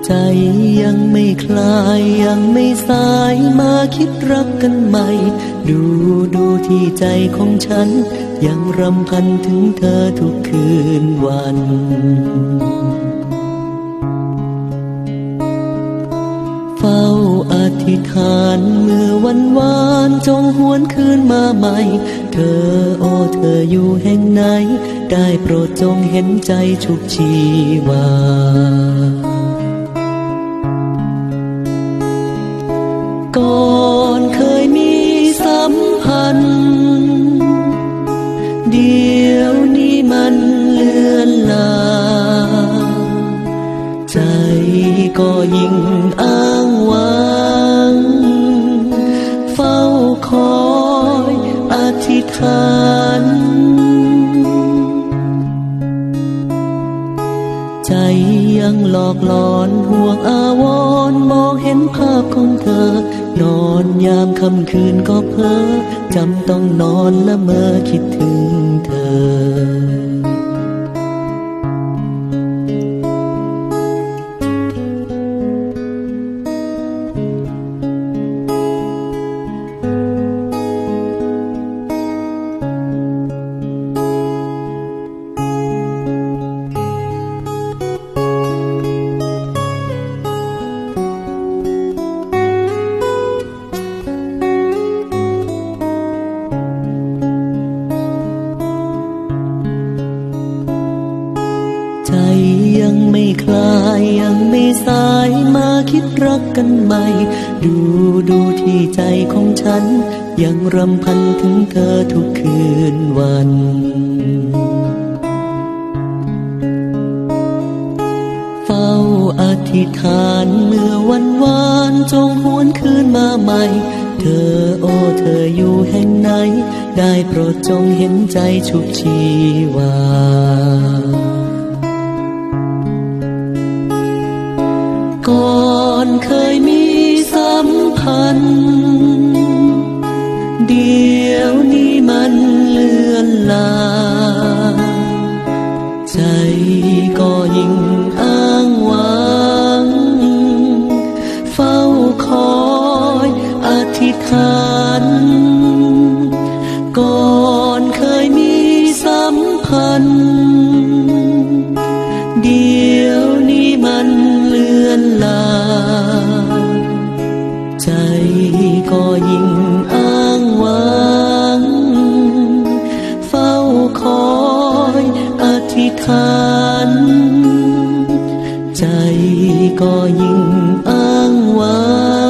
ใจยังไม่คลายยังไม่สายมาคิดรักกันใหม่ดูที่ใจของฉันยังรำพันถึงเธอทุกคืนวันเฝ้าอธิษฐานเมื่อวันวานจงหวนคืนมาใหม่เธอโอ้เธออยู่แห่งไหนได้โปรดจงเห็นใจชุบชีวาก่อนเคยมีสัมพันธ์เดี๋ยวนี้มันเลือนลางใจก็ยิ่งอ้างว้างเฝ้าคอยอธิษฐานใจยังหลอกหลอนห่วงอาวรณ์มองเห็นภาพของเธอนอนยามค่ำคืนก็เพ้อจำต้องนอนละเมอคิดถึงเธอใจยังไม่คลายยังไม่สายมาคิดรักกันใหม่ดูที่ใจของฉันยังรำพันถึงเธอทุกคืนวันเฝ้าอธิษฐานเมื่อวันวานจงหวนคืนมาใหม่เธอโอ้เธออยู่แห่งไหนได้โปรดจงเห็นใจชุบชีวาก่อนเคยมีสัมพันธ์เดี๋ยวนี้มันเลือนลางใจก็ยิ่งอ้างว้างเฝ้าคอยอธิษฐานก่อนเคยมีสัมพันธ์เดี๋ยวนี้มันเลือนลางใจก็ยิ่งอ้างว้างเฝ้าคอยอธิษฐานใจก็ยิ่งอ้างว้าง